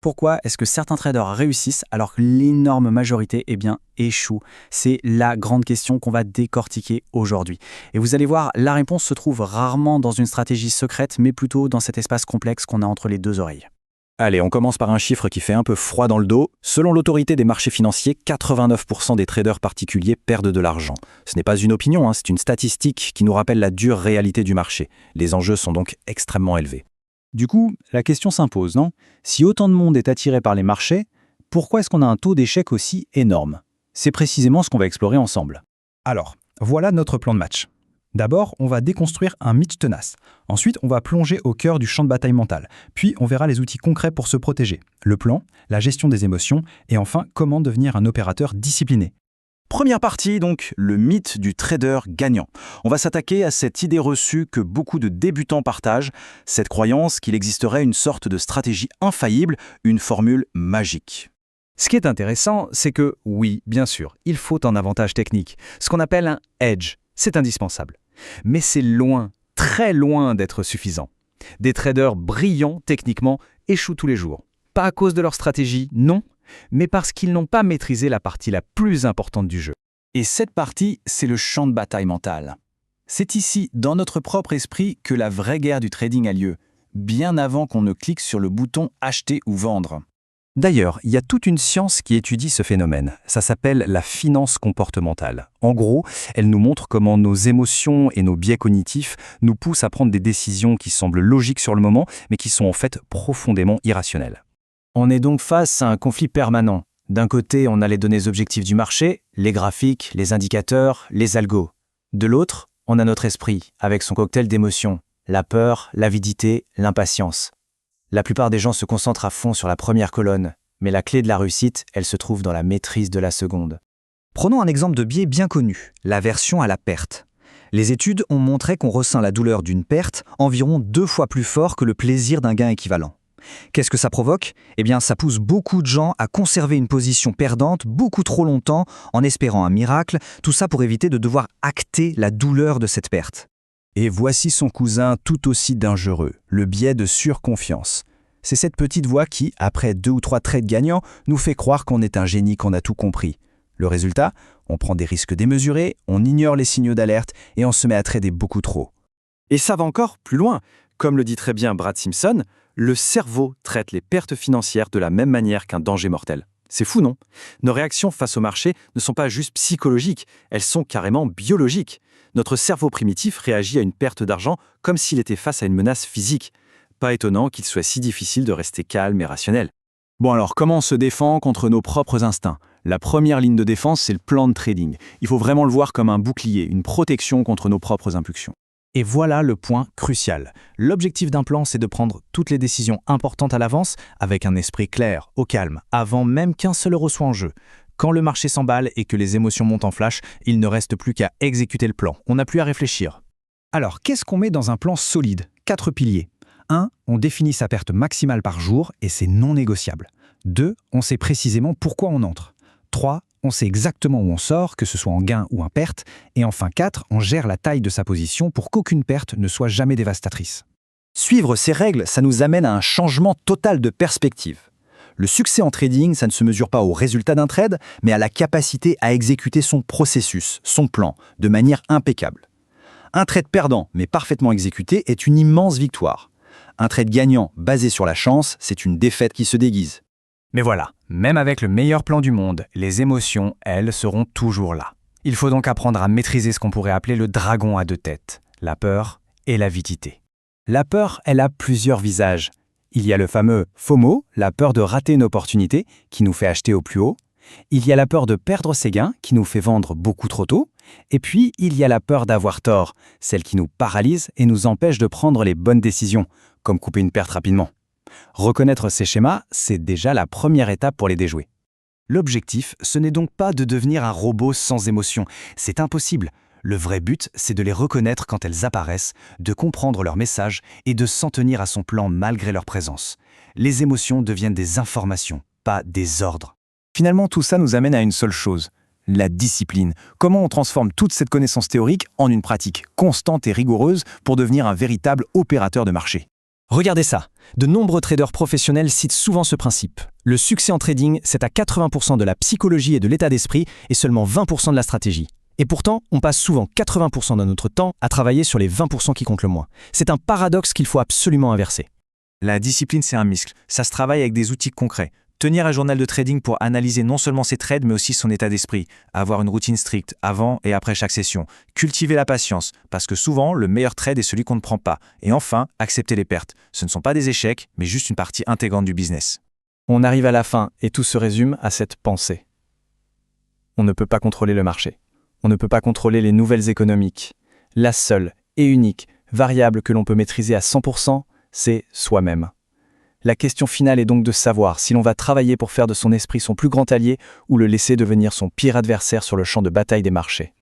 Pourquoi est-ce que certains traders réussissent alors que l'énorme majorité échoue? C'est la grande question qu'on va décortiquer aujourd'hui. Et vous allez voir, la réponse se trouve rarement dans une stratégie secrète, mais plutôt dans cet espace complexe qu'on a entre les deux oreilles. Allez, on commence par un chiffre qui fait un peu froid dans le dos. Selon l'autorité des marchés financiers, 89% des traders particuliers perdent de l'argent. Ce n'est pas une opinion, c'est une statistique qui nous rappelle la dure réalité du marché. Les enjeux sont donc extrêmement élevés. Du coup, la question s'impose, non? Si autant de monde est attiré par les marchés, pourquoi est-ce qu'on a un taux d'échec aussi énorme? C'est précisément ce qu'on va explorer ensemble. Alors, voilà notre plan de match. D'abord, on va déconstruire un mythe tenace. Ensuite, on va plonger au cœur du champ de bataille mental. Puis, on verra les outils concrets pour se protéger. Le plan, la gestion des émotions et enfin, comment devenir un opérateur discipliné. Première partie, donc, le mythe du trader gagnant. On va s'attaquer à cette idée reçue que beaucoup de débutants partagent, cette croyance qu'il existerait une sorte de stratégie infaillible, une formule magique. Ce qui est intéressant, c'est que, oui, bien sûr, il faut un avantage technique, ce qu'on appelle un edge. C'est indispensable. Mais c'est loin, très loin d'être suffisant. Des traders brillants techniquement échouent tous les jours. Pas à cause de leur stratégie, non, mais parce qu'ils n'ont pas maîtrisé la partie la plus importante du jeu. Et cette partie, c'est le champ de bataille mental. C'est ici, dans notre propre esprit, que la vraie guerre du trading a lieu, bien avant qu'on ne clique sur le bouton « Acheter » ou « Vendre ». D'ailleurs, il y a toute une science qui étudie ce phénomène. Ça s'appelle la finance comportementale. En gros, elle nous montre comment nos émotions et nos biais cognitifs nous poussent à prendre des décisions qui semblent logiques sur le moment, mais qui sont en fait profondément irrationnelles. On est donc face à un conflit permanent. D'un côté, on a les données objectives du marché, les graphiques, les indicateurs, les algos. De l'autre, on a notre esprit, avec son cocktail d'émotions, la peur, l'avidité, l'impatience. La plupart des gens se concentrent à fond sur la première colonne, mais la clé de la réussite, elle se trouve dans la maîtrise de la seconde. Prenons un exemple de biais bien connu, l'aversion à la perte. Les études ont montré qu'on ressent la douleur d'une perte environ 2 fois plus fort que le plaisir d'un gain équivalent. Qu'est-ce que ça provoque? Eh bien, ça pousse beaucoup de gens à conserver une position perdante beaucoup trop longtemps en espérant un miracle, tout ça pour éviter de devoir acter la douleur de cette perte. Et voici son cousin tout aussi dangereux, le biais de surconfiance. C'est cette petite voix qui, après 2 ou 3 trades gagnants, nous fait croire qu'on est un génie, qu'on a tout compris. Le résultat, on prend des risques démesurés, on ignore les signaux d'alerte et on se met à trader beaucoup trop. Et ça va encore plus loin. Comme le dit très bien Brad Simpson, le cerveau traite les pertes financières de la même manière qu'un danger mortel. C'est fou, non? Nos réactions face au marché ne sont pas juste psychologiques, elles sont carrément biologiques. Notre cerveau primitif réagit à une perte d'argent comme s'il était face à une menace physique. Pas étonnant qu'il soit si difficile de rester calme et rationnel. Bon alors, comment on se défend contre nos propres instincts? La première ligne de défense, c'est le plan de trading. Il faut vraiment le voir comme un bouclier, une protection contre nos propres impulsions. Et voilà le point crucial. L'objectif d'un plan, c'est de prendre toutes les décisions importantes à l'avance avec un esprit clair, au calme, avant même qu'un seul euro soit en jeu. Quand le marché s'emballe et que les émotions montent en flash, il ne reste plus qu'à exécuter le plan. On n'a plus à réfléchir. Alors, qu'est-ce qu'on met dans un plan solide? 4 piliers. 1. On définit sa perte maximale par jour et c'est non négociable. 2. On sait précisément pourquoi on entre. 3. On sait exactement où on sort, que ce soit en gain ou en perte. Et enfin 4. On gère la taille de sa position pour qu'aucune perte ne soit jamais dévastatrice. Suivre ces règles, ça nous amène à un changement total de perspective. Le succès en trading, ça ne se mesure pas au résultat d'un trade, mais à la capacité à exécuter son processus, son plan, de manière impeccable. Un trade perdant, mais parfaitement exécuté, est une immense victoire. Un trade gagnant, basé sur la chance, c'est une défaite qui se déguise. Mais voilà, même avec le meilleur plan du monde, les émotions, elles, seront toujours là. Il faut donc apprendre à maîtriser ce qu'on pourrait appeler le dragon à 2 têtes, la peur et l'avidité. La peur, elle a plusieurs visages. Il y a le fameux FOMO, la peur de rater une opportunité, qui nous fait acheter au plus haut. Il y a la peur de perdre ses gains, qui nous fait vendre beaucoup trop tôt. Et puis, il y a la peur d'avoir tort, celle qui nous paralyse et nous empêche de prendre les bonnes décisions, comme couper une perte rapidement. Reconnaître ces schémas, c'est déjà la première étape pour les déjouer. L'objectif, ce n'est donc pas de devenir un robot sans émotion. C'est impossible. Le vrai but, c'est de les reconnaître quand elles apparaissent, de comprendre leur message et de s'en tenir à son plan malgré leur présence. Les émotions deviennent des informations, pas des ordres. Finalement, tout ça nous amène à une seule chose, la discipline. Comment on transforme toute cette connaissance théorique en une pratique constante et rigoureuse pour devenir un véritable opérateur de marché? Regardez ça. De nombreux traders professionnels citent souvent ce principe. Le succès en trading, c'est à 80% de la psychologie et de l'état d'esprit et seulement 20% de la stratégie. Et pourtant, on passe souvent 80% de notre temps à travailler sur les 20% qui comptent le moins. C'est un paradoxe qu'il faut absolument inverser. La discipline, c'est un muscle. Ça se travaille avec des outils concrets. Tenir un journal de trading pour analyser non seulement ses trades, mais aussi son état d'esprit. Avoir une routine stricte avant et après chaque session. Cultiver la patience, parce que souvent, le meilleur trade est celui qu'on ne prend pas. Et enfin, accepter les pertes. Ce ne sont pas des échecs, mais juste une partie intégrante du business. On arrive à la fin et tout se résume à cette pensée. On ne peut pas contrôler le marché. On ne peut pas contrôler les nouvelles économiques. La seule et unique variable que l'on peut maîtriser à 100%, c'est soi-même. La question finale est donc de savoir si l'on va travailler pour faire de son esprit son plus grand allié ou le laisser devenir son pire adversaire sur le champ de bataille des marchés.